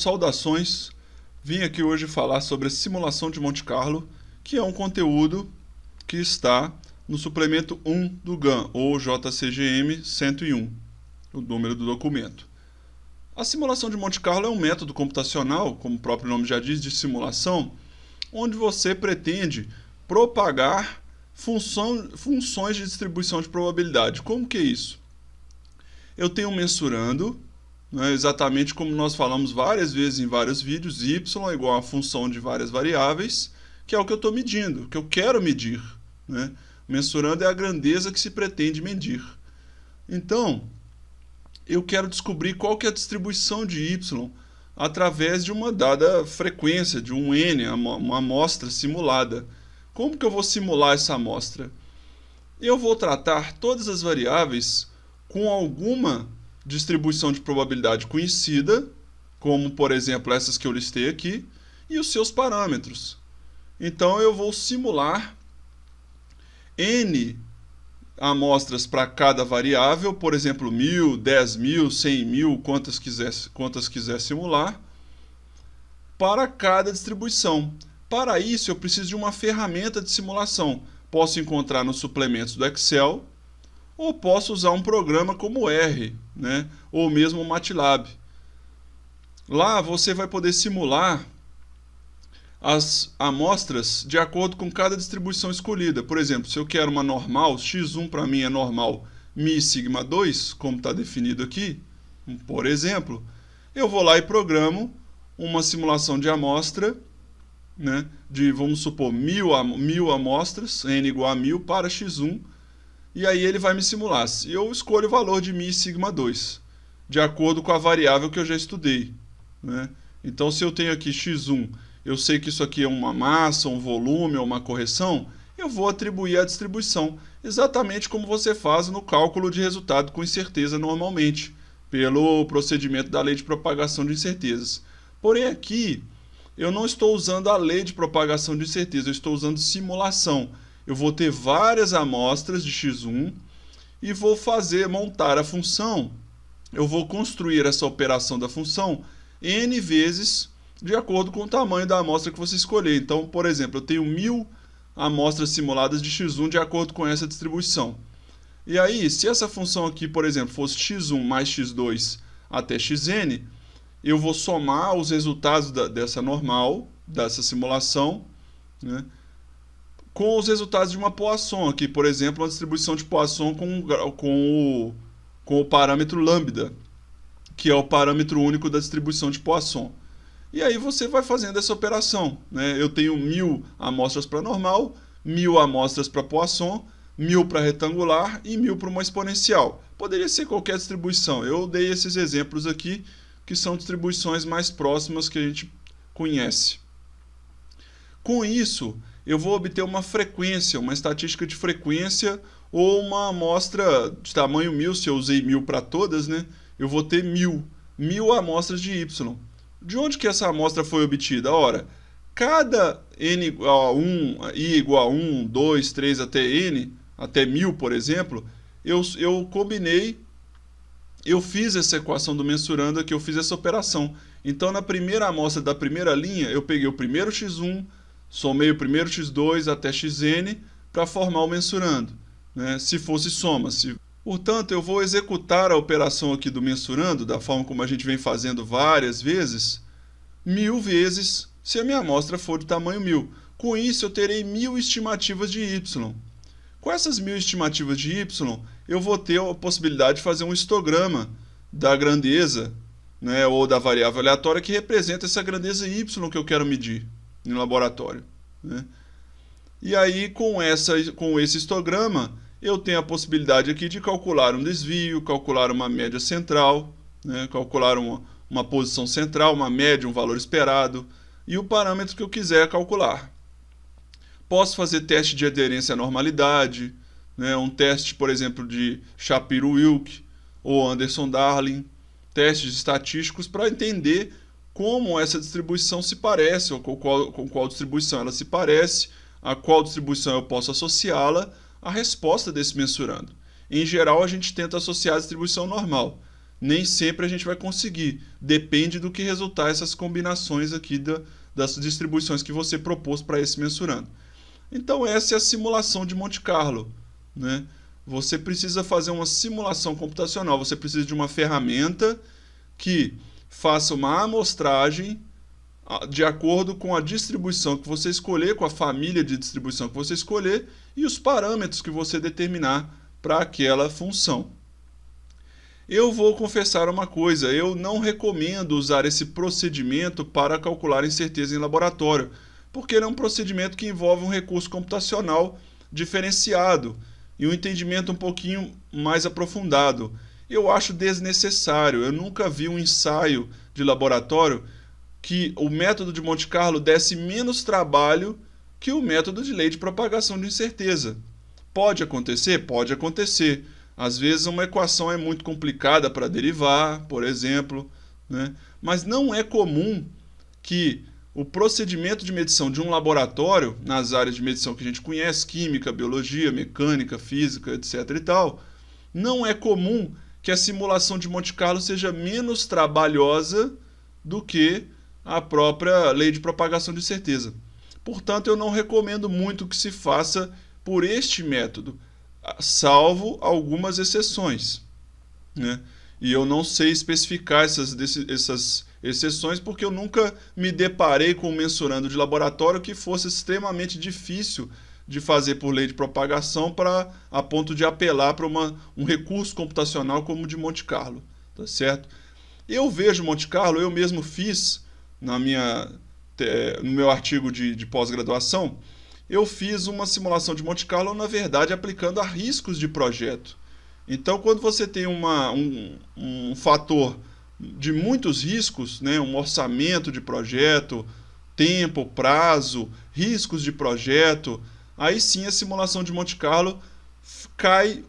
saudações. Vim aqui hoje falar sobre a simulação de Monte Carlo, que é um conteúdo que está no suplemento 1 do GAN, ou JCGM 101, o número do documento. A simulação de Monte Carlo é um método computacional, como o próprio nome já diz, de simulação, onde você pretende propagar funções de distribuição de probabilidade. Como que é isso? Eu tenho um mensurando, né, exatamente como nós falamos várias vezes em vários vídeos, y é igual a função de várias variáveis, que é o que eu estou medindo, que eu quero medir. Né? Mensurando é a grandeza que se pretende medir. Então, eu quero descobrir qual que é a distribuição de y através de uma dada frequência, de um n, uma amostra simulada. Como que eu vou simular essa amostra? Eu vou tratar todas as variáveis com alguma distribuição de probabilidade conhecida, como, por exemplo, essas que eu listei aqui, e os seus parâmetros. Então, eu vou simular n amostras para cada variável, por exemplo, 1000, 10.000, 100.000, quantas quiser simular, para cada distribuição. Para isso, eu preciso de uma ferramenta de simulação. Posso encontrar nos suplementos do Excel, ou posso usar um programa como o R, né? Ou mesmo o MATLAB. Lá você vai poder simular as amostras de acordo com cada distribuição escolhida. Por exemplo, se eu quero uma normal, x1 para mim é normal mi sigma 2, como está definido aqui, por exemplo, eu vou lá e programo uma simulação de amostra, né, de, vamos supor, 1000 amostras, n igual a 1000 para x1, e aí ele vai me simular. Eu escolho o valor de mi sigma 2, de acordo com a variável que eu já estudei. Né? Então, se eu tenho aqui x1, eu sei que isso aqui é uma massa, um volume ou uma correção, eu vou atribuir a distribuição, exatamente como você faz no cálculo de resultado com incerteza normalmente, pelo procedimento da lei de propagação de incertezas. Porém, aqui, eu não estou usando a lei de propagação de incerteza, eu estou usando simulação. Eu vou ter várias amostras de x1 e vou montar a função. Eu vou construir essa operação da função n vezes de acordo com o tamanho da amostra que você escolher. Então, por exemplo, eu tenho 1000 amostras simuladas de x1 de acordo com essa distribuição. E aí, se essa função aqui, por exemplo, fosse x1 mais x2 até xn, eu vou somar os resultados dessa normal, dessa simulação, né, com os resultados de uma Poisson aqui, por exemplo, uma distribuição de Poisson com o parâmetro lambda, que é o parâmetro único da distribuição de Poisson. E aí você vai fazendo essa operação. Né? Eu tenho 1000 amostras para normal, 1000 amostras para Poisson, 1000 para retangular e 1000 para uma exponencial. Poderia ser qualquer distribuição. Eu dei esses exemplos aqui, que são distribuições mais próximas que a gente conhece. Com isso, eu vou obter uma frequência, uma estatística de frequência, ou uma amostra de tamanho 1000, se eu usei 1000 para todas, né? Eu vou ter 1000 amostras de y. De onde que essa amostra foi obtida? Ora, cada n igual a 1, i igual a 1, 2, 3 até n, até 1000, por exemplo, eu fiz essa equação do mensurando aqui, eu fiz essa operação. Então, na primeira amostra da primeira linha, eu peguei o primeiro x1, somei o primeiro x2 até xn para formar o mensurando, né? Se fosse soma. Portanto, eu vou executar a operação aqui do mensurando, da forma como a gente vem fazendo várias vezes, 1000 vezes, se a minha amostra for de tamanho 1000. Com isso, eu terei 1000 estimativas de y. Com essas 1000 estimativas de y, eu vou ter a possibilidade de fazer um histograma da grandeza, né, ou da variável aleatória que representa essa grandeza y que eu quero medir no laboratório. Né? E aí, com esse histograma, eu tenho a possibilidade aqui de calcular um desvio, calcular uma média central, né, calcular uma posição central, uma média, um valor esperado, e o parâmetro que eu quiser calcular. Posso fazer teste de aderência à normalidade, né, um teste, por exemplo, de Shapiro-Wilk ou Anderson-Darling, testes estatísticos para entender como essa distribuição se parece, ou com qual distribuição ela se parece, a qual distribuição eu posso associá-la à resposta desse mensurando. Em geral, a gente tenta associar a distribuição normal. nem sempre a gente vai conseguir. Depende do que resultar essas combinações aqui das distribuições que você propôs para esse mensurando. Então essa é a simulação de Monte Carlo, né? Você precisa fazer uma simulação computacional, você precisa de uma ferramenta que faça uma amostragem de acordo com a distribuição que você escolher, com a família de distribuição que você escolher e os parâmetros que você determinar para aquela função. Eu vou confessar uma coisa, eu não recomendo usar esse procedimento para calcular incerteza em laboratório, porque ele é um procedimento que envolve um recurso computacional diferenciado e um entendimento um pouquinho mais aprofundado. Eu acho desnecessário, eu nunca vi um ensaio de laboratório que o método de Monte Carlo desse menos trabalho que o método de lei de propagação de incerteza. Pode acontecer? Pode acontecer. Às vezes uma equação é muito complicada para derivar, por exemplo, né? Mas não é comum que o procedimento de medição de um laboratório, nas áreas de medição que a gente conhece, química, biologia, mecânica, física, etc. e tal, não é comum que a simulação de Monte Carlo seja menos trabalhosa do que a própria lei de propagação de incerteza. Portanto, eu não recomendo muito que se faça por este método, salvo algumas exceções, né? E eu não sei especificar essas exceções porque eu nunca me deparei com um mensurando de laboratório que fosse extremamente difícil de fazer por lei de propagação a ponto de apelar para um recurso computacional como o de Monte Carlo, tá certo? Eu vejo Monte Carlo, eu mesmo fiz no meu artigo de pós-graduação, eu fiz uma simulação de Monte Carlo, na verdade, aplicando a riscos de projeto. Então, quando você tem um fator de muitos riscos, né, um orçamento de projeto, tempo, prazo, riscos de projeto, aí sim a simulação de Monte Carlo cai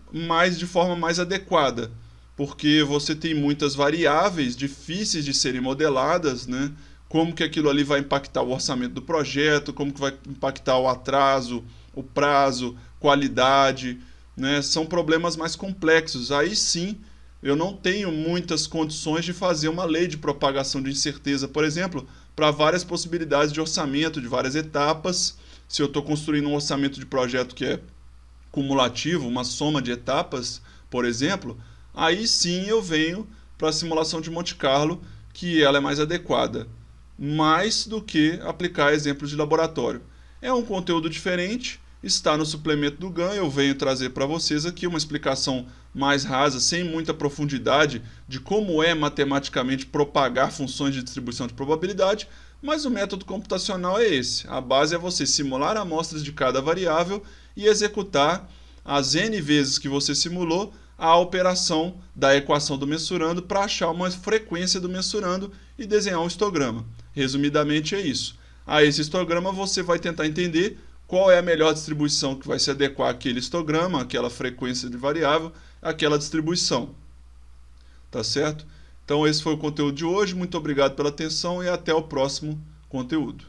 de forma mais adequada, porque você tem muitas variáveis difíceis de serem modeladas, né? Como que aquilo ali vai impactar o orçamento do projeto, como que vai impactar o atraso, o prazo, qualidade, né? São problemas mais complexos. Aí sim, eu não tenho muitas condições de fazer uma lei de propagação de incerteza, por exemplo, para várias possibilidades de orçamento, de várias etapas. Se eu estou construindo um orçamento de projeto que é cumulativo, uma soma de etapas, por exemplo, aí sim eu venho para a simulação de Monte Carlo, que ela é mais adequada, mais do que aplicar exemplos de laboratório. É um conteúdo diferente, está no suplemento do GAN, eu venho trazer para vocês aqui uma explicação mais rasa, sem muita profundidade, de como é matematicamente propagar funções de distribuição de probabilidade, mas o método computacional é esse. A base é você simular amostras de cada variável e executar as N vezes que você simulou a operação da equação do mensurando para achar uma frequência do mensurando e desenhar um histograma. Resumidamente é isso. A esse histograma você vai tentar entender qual é a melhor distribuição que vai se adequar àquele histograma, àquela frequência de variável, àquela distribuição. Tá certo? Então esse foi o conteúdo de hoje. Muito obrigado pela atenção e até o próximo conteúdo.